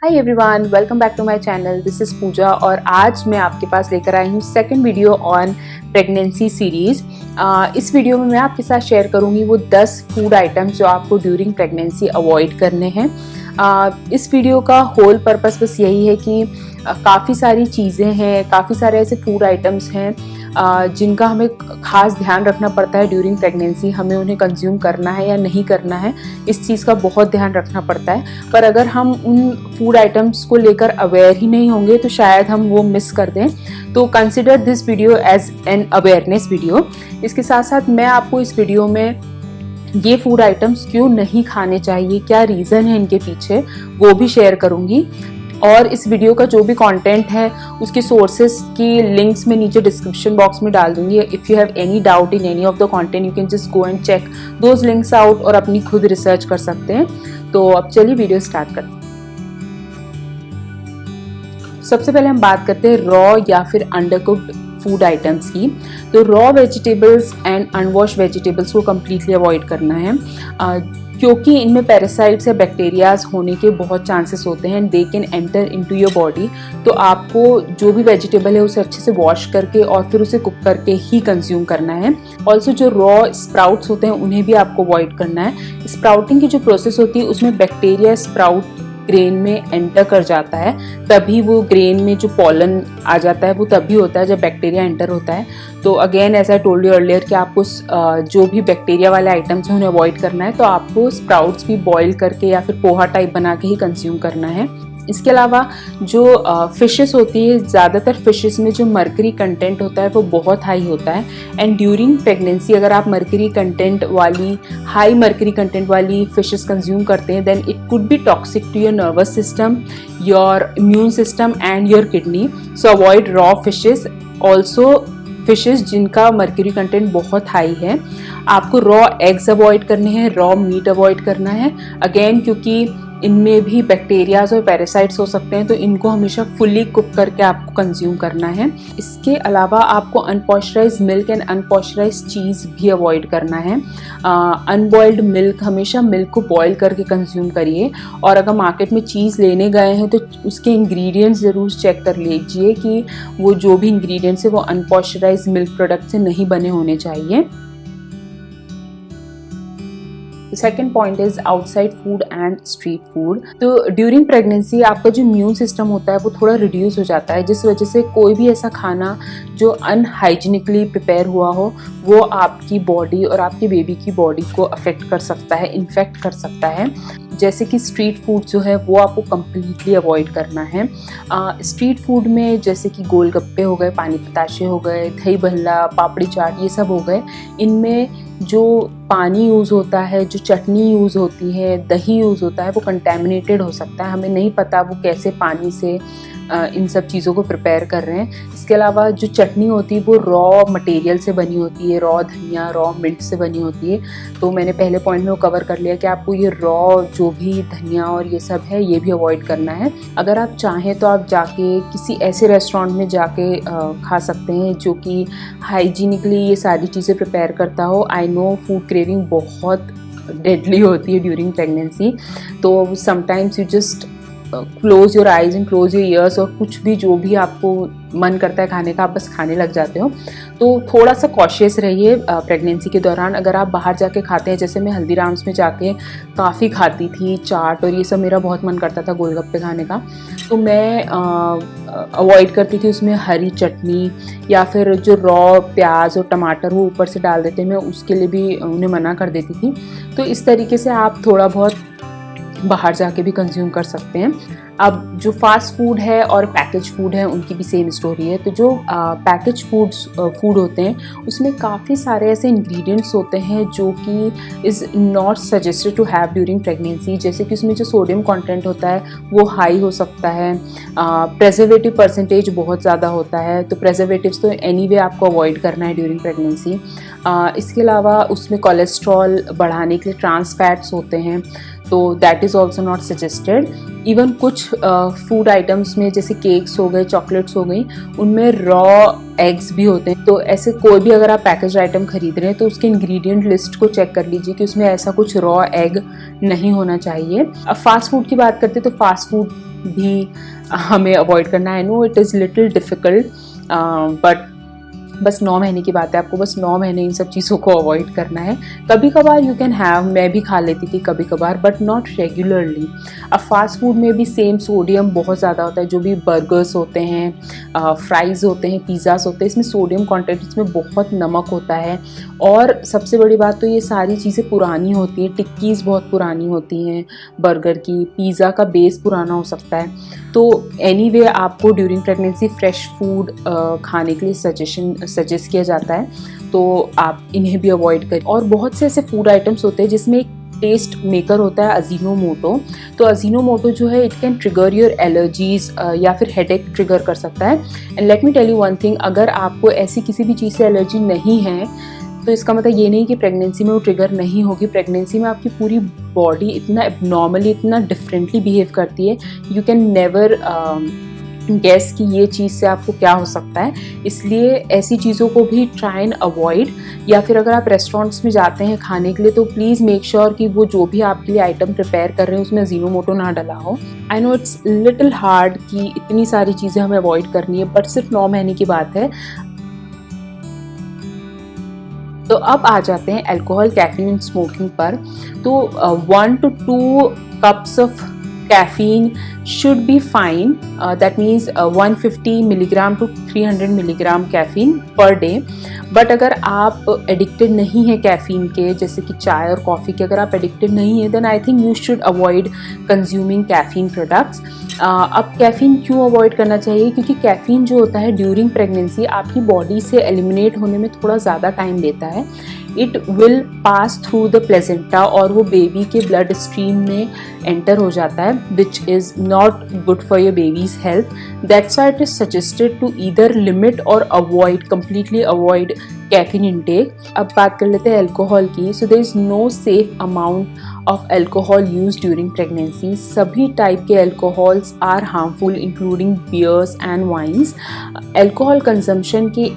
Hi everyone, welcome back to my channel. This is Pooja और आज मैं आपके पास लेकर आई हूँ second video on pregnancy series. इस वीडियो में मैं आपके साथ शेयर करूँगी वो 10 फूड आइटम्स जो आपको ड्यूरिंग प्रेगनेंसी अवॉइड करने हैं। इस वीडियो का होल पर्पस बस यही है कि काफ़ी सारी चीज़ें हैं, काफ़ी सारे ऐसे फूड आइटम्स हैं जिनका हमें खास ध्यान रखना पड़ता है ड्यूरिंग प्रेगनेंसी। हमें उन्हें कंज्यूम करना है या नहीं करना है, इस चीज़ का बहुत ध्यान रखना पड़ता है। पर अगर हम उन फूड आइटम्स को लेकर अवेयर ही नहीं होंगे तो शायद हम वो मिस कर दें। तो consider this video as an awareness video. इसके साथ साथ मैं आपको इस वीडियो में ये फूड आइटम्स क्यों नहीं खाने चाहिए, क्या रीज़न है इनके पीछे, वो भी शेयर करूँगी। और इस वीडियो का जो भी कंटेंट है उसके सोर्सेज की लिंक्स मैं नीचे डिस्क्रिप्शन बॉक्स में डाल दूंगी। If you have any doubt in any of the content you can just go and check those links out और अपनी खुद रिसर्च कर सकते हैं। तो अब चलिए वीडियो स्टार्ट करते हैं। सबसे पहले हम बात करते हैं रॉ या फिर अंडरकुक्ड फूड आइटम्स की। तो रॉ वेजिटेबल्स एंड अनवॉश वेजिटेबल्स को कम्प्लीटली अवॉइड करना है क्योंकि इनमें पैरासाइट्स या बैक्टीरियाज होने के बहुत चांसेस होते हैं। They can enter into your body. तो आपको जो भी वेजिटेबल है उसे अच्छे से वॉश करके और फिर उसे कुक करके ही कंज्यूम करना है। ऑल्सो जो रॉ स्प्राउट्स होते हैं उन्हें भी आपको अवॉइड करना है। स्प्राउटिंग की जो प्रोसेस होती है उसमें बैक्टीरिया स्प्राउट ग्रेन में एंटर कर जाता है, तभी वो ग्रेन में जो पॉलन आ जाता है वो तभी होता है जब बैक्टीरिया एंटर होता है। तो again as I told you earlier कि आपको जो भी बैक्टीरिया वाले आइटम्स हैं उन्हें अवॉइड करना है। तो आपको स्प्राउट्स भी बॉईल करके या फिर पोहा टाइप बना के ही कंज्यूम करना है। इसके अलावा जो फिशेस होती है, ज़्यादातर फिशेस में जो मर्करी कंटेंट होता है वो बहुत हाई होता है। एंड ड्यूरिंग प्रेगनेंसी अगर आप हाई मर्करी कंटेंट वाली फिशेस कंज्यूम करते हैं then it could be toxic to your nervous system, your immune system and your kidney. So avoid raw fishes. Also fishes जिनका मर्क्यूरी कंटेंट बहुत high है। आपको raw eggs avoid करने हैं, raw meat avoid करना है। अगेन क्योंकि इनमें भी बैक्टीरियाज और पैरासाइट्स हो सकते हैं तो इनको हमेशा फुली कुक करके आपको कंज्यूम करना है। इसके अलावा आपको अनपॉस्चराइज्ड मिल्क एंड अनपॉस्चराइज्ड चीज़ भी अवॉइड करना है। अनबॉइल्ड मिल्क, हमेशा मिल्क को बॉईल करके कंज्यूम करिए। और अगर मार्केट में चीज़ लेने गए हैं तो उसके इंग्रेडिएंट्स ज़रूर चेक कर लीजिए कि वो जो भी इंग्रेडिएंट्स है वो अनपॉस्चराइज्ड मिल्क प्रोडक्ट से नहीं बने होने चाहिए। Second point is outside food and street food. तो ड्यूरिंग प्रेगनेंसी आपका जो इम्यून सिस्टम होता है वो थोड़ा रिड्यूस हो जाता है, जिस वजह से कोई भी ऐसा खाना जो अनहाइजीनिकली प्रिपेयर हुआ हो वो आपकी बॉडी और आपकी बेबी की बॉडी को अफेक्ट कर सकता है, इन्फेक्ट कर सकता है। जैसे कि स्ट्रीट फूड जो है वो आपको कम्प्लीटली अवॉइड करना है। स्ट्रीट फूड में जैसे कि गोलगप्पे हो गए, पानी पताशे हो गए, दही भल्ला, पापड़ी चाट, ये सब हो गए। इनमें जो पानी यूज़ होता है, जो चटनी यूज़ होती है, दही यूज़ होता है वो कंटेमिनेटेड हो सकता है। हमें नहीं पता वो कैसे पानी से इन सब चीज़ों को प्रिपेयर कर रहे हैं। इसके अलावा जो चटनी होती है वो रॉ मटेरियल से बनी होती है, रॉ धनिया, रॉ मिर्च से बनी होती है। तो मैंने पहले पॉइंट में वो कवर कर लिया कि आपको ये रॉ जो भी धनिया और ये सब है ये भी अवॉइड करना है। अगर आप चाहें तो आप जाके किसी ऐसे रेस्टोरेंट में जाके खा सकते हैं जो कि हाइजीनिकली ये सारी चीज़ें प्रिपेयर करता हो। आई नो फूड क्रेविंग बहुत डेडली होती है ड्यूरिंग प्रेगनेंसी, तो sometimes you just close your eyes and close your ears और कुछ भी जो भी आपको मन करता है खाने का आप बस खाने लग जाते हो। तो थोड़ा सा कॉशियस रहिए प्रेगनेंसी के दौरान। अगर आप बाहर जाके खाते हैं, जैसे मैं हल्दीराम्स में जाके काफ़ी खाती थी चाट और ये सब, मेरा बहुत मन करता था गोलगप्पे खाने का, तो मैं अवॉइड करती थी उसमें हरी चटनी या फिर जो रॉ प्याज और टमाटर वो ऊपर से डाल देते, मैं उसके लिए भी उन्हें मना कर देती थी। तो इस तरीके से आप थोड़ा बहुत बाहर जाके भी कंज्यूम कर सकते हैं। अब जो फास्ट फूड है और पैकेज फूड है उनकी भी सेम स्टोरी है। तो जो पैकेज फूड होते हैं उसमें काफ़ी सारे ऐसे इंग्रेडिएंट्स होते हैं जो कि is not suggested to have during pregnancy. जैसे कि उसमें जो सोडियम कंटेंट होता है वो हाई हो सकता है, प्रेजर्वेटिव परसेंटेज बहुत ज़्यादा होता है। तो प्रेजर्वेटिव्स तो एनीवे आपको अवॉइड करना है ड्यूरिंग प्रेगनेंसी। इसके अलावा उसमें कोलेस्ट्रॉल बढ़ाने के लिए ट्रांस फैट्स होते हैं, तो that is also not suggested. Even कुछ फूड आइटम्स में जैसे केक्स हो गए, चॉकलेट्स हो गई, उनमें रॉ एग्स भी होते हैं। तो ऐसे कोई भी अगर आप पैकेज आइटम खरीद रहे हैं तो उसके इंग्रेडिएंट लिस्ट को चेक कर लीजिए कि उसमें ऐसा कुछ रॉ एग नहीं होना चाहिए। अब फास्ट फूड की बात करते हैं तो फास्ट फूड भी हमें अवॉइड करना है। No it is little difficult, but बस 9 महीने की बात है, आपको बस 9 महीने इन सब चीज़ों को अवॉइड करना है। कभी कभार यू कैन हैव, मैं भी खा लेती थी कभी कभार, बट नॉट रेगुलरली। अब फास्ट फूड में भी सेम सोडियम बहुत ज़्यादा होता है, जो भी बर्गर्स होते हैं, फ्राइज़ होते हैं, पिज़्ज़ास होते हैं, इसमें सोडियम कंटेंट, इसमें बहुत नमक होता है। और सबसे बड़ी बात तो ये सारी चीज़ें पुरानी होती हैं, टिक्कीज़ बहुत पुरानी होती हैं बर्गर की, पिज़्ज़ा का बेस पुराना हो सकता है। तो एनीवे आपको ड्यूरिंग प्रेगनेंसी फ्रेश फूड खाने के लिए सजेस्ट किया जाता है, तो आप इन्हें भी अवॉइड करें। और बहुत से ऐसे फूड आइटम्स होते हैं जिसमें एक टेस्ट मेकर होता है अजीनोमोटो। तो अजीनोमोटो जो है it can trigger your allergies या फिर हेडेक ट्रिगर कर सकता है। And let me tell you one thing, अगर आपको ऐसी किसी भी चीज़ से एलर्जी नहीं है तो इसका मतलब ये नहीं कि प्रेगनेंसी में वो ट्रिगर नहीं होगी। प्रेगनेंसी में आपकी पूरी बॉडी इतना एबनॉर्मली, इतना डिफरेंटली बिहेव करती है, यू कैन नेवर गैस कि ये चीज़ से आपको क्या हो सकता है। इसलिए ऐसी चीज़ों को भी ट्राई एंड अवॉइड। या फिर अगर आप रेस्टोरेंट्स में जाते हैं खाने के लिए तो प्लीज़ मेक श्योर कि वो जो भी आपके लिए आइटम प्रिपेयर कर रहे हैं उसमें अजीनोमोटो ना डला हो। I know it's little hard कि इतनी सारी चीज़ें हमें अवॉइड करनी है, बट सिर्फ 9 महीने की बात है। तो अब आ जाते हैं अल्कोहल, कैफीन एंड स्मोकिंग पर। तो 1 to 2 cups of caffeine should be fine, that means 150 milligram to 300 milligram caffeine per day. But अगर आप एडिक्टेड नहीं है कैफीन के, जैसे कि चाय और कॉफ़ी के, अगर आप एडिक्टेड नहीं है then I think you should avoid consuming caffeine products. अब कैफीन क्यों अवॉइड करना चाहिए? क्योंकि कैफीन जो होता है ड्यूरिंग प्रेगनेंसी आपकी बॉडी से एलिमिनेट होने में थोड़ा ज़्यादा टाइम लेता है। It will pass through the placenta और वो बेबी के ब्लड स्ट्रीम में एंटर हो जाता है, which is not good for your baby's health. That's why it is suggested to either limit or avoid, completely avoid caffeine intake. अब बात कर लेते हैं अल्कोहल की। So there is no safe amount of alcohol use during pregnancy. सभी type के alcohols are harmful including beers and wines. Alcohol consumption की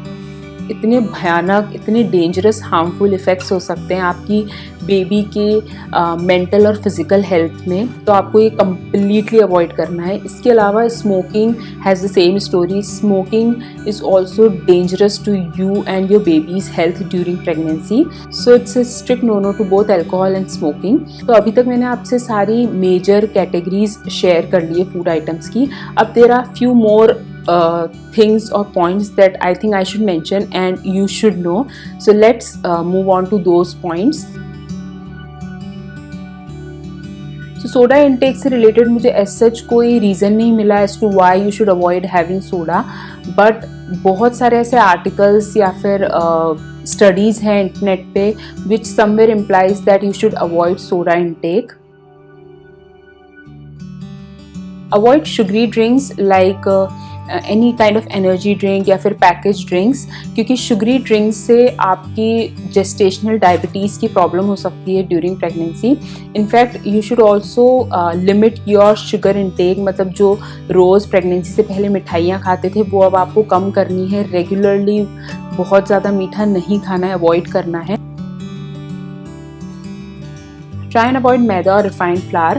इतने भयानक, इतने डेंजरस, हार्मफुल इफ़ेक्ट्स हो सकते हैं आपकी बेबी के मेंटल और फिज़िकल हेल्थ में, तो आपको ये कम्प्लीटली अवॉइड करना है। इसके अलावा smoking has the same story. Smoking is also dangerous to you and your baby's health during pregnancy. So it's a strict no to both alcohol and smoking. तो अभी तक मैंने आपसे सारी मेजर कैटेगरीज शेयर कर ली है फूड आइटम्स की। अब there are few more things or points that I think I should mention and you should know. So let's move on to those points. So soda intake से related मुझे as such कोई reason नहीं मिला as to why you should avoid having soda, but बहुत सारे ऐसे articles या फिर studies हैं इंटरनेट पे which somewhere implies that you should avoid soda intake. Avoid sugary drinks like any kind of energy drink या फिर पैकेज ड्रिंक्स, क्योंकि शुगरी ड्रिंक्स से आपकी जेस्टेशनल डायबिटीज़ की प्रॉब्लम हो सकती है during pregnancy. In fact you should also limit your sugar intake, मतलब जो रोज़ प्रेगनेंसी से पहले मिठाइयाँ खाते थे वो अब आपको कम करनी है। रेगुलरली बहुत ज़्यादा मीठा नहीं खाना है, अवॉइड करना है। ट्राई एंड अवॉइड मैदा और रिफाइंड फ्लावर।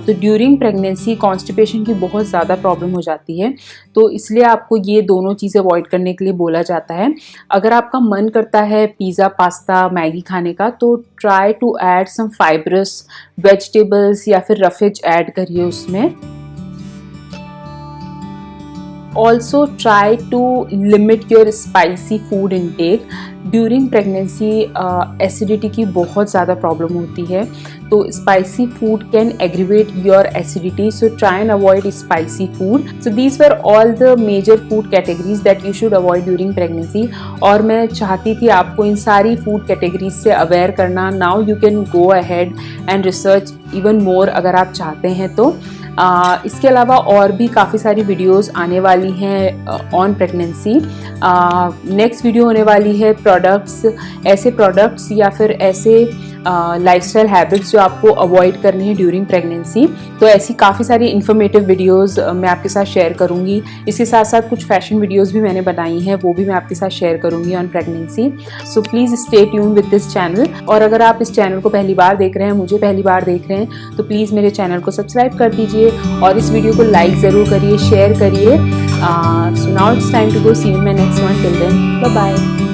तो ड्यूरिंग प्रेगनेंसी कॉन्स्टिपेशन की बहुत ज़्यादा प्रॉब्लम हो जाती है, तो इसलिए आपको ये दोनों चीज़ें अवॉइड करने के लिए बोला जाता है। अगर आपका मन करता है पिज़्ज़ा, पास्ता, मैगी खाने का, तो try to add some fibrous vegetables या फिर रफेज ऐड करिए उसमें। Also try to limit your spicy food intake. During pregnancy acidity की बहुत ज़्यादा प्रॉब्लम होती है, तो spicy food can aggravate your acidity, so try and avoid spicy food. So these were all the major food categories that you should avoid during pregnancy. और मैं चाहती थी आपको इन सारी फूड कैटेगरीज से अवेयर करना। Now you can go ahead and research even more अगर आप चाहते हैं तो। इसके अलावा और भी काफ़ी सारी वीडियोस आने वाली हैं ऑन प्रेगनेंसी। नेक्स्ट वीडियो होने वाली है प्रोडक्ट्स, ऐसे प्रोडक्ट्स या फिर ऐसे लाइफस्टाइल हैबिट्स जो आपको अवॉइड करनी है ड्यूरिंग प्रेगनेंसी। तो ऐसी काफ़ी सारी इन्फॉर्मेटिव वीडियोस मैं आपके साथ शेयर करूँगी। इसके साथ साथ कुछ फैशन वीडियोस भी मैंने बनाई हैं, वो भी मैं आपके साथ शेयर करूँगी on pregnancy. So please stay tune with this channel. और अगर आप इस चैनल को पहली बार देख रहे हैं, मुझे पहली बार देख रहे हैं, तो प्लीज़ मेरे चैनल को सब्सक्राइब कर दीजिए और इस वीडियो को लाइक ज़रूर करिए, शेयर करिए। So now it's time to go, see you in my next one. Till then bye bye.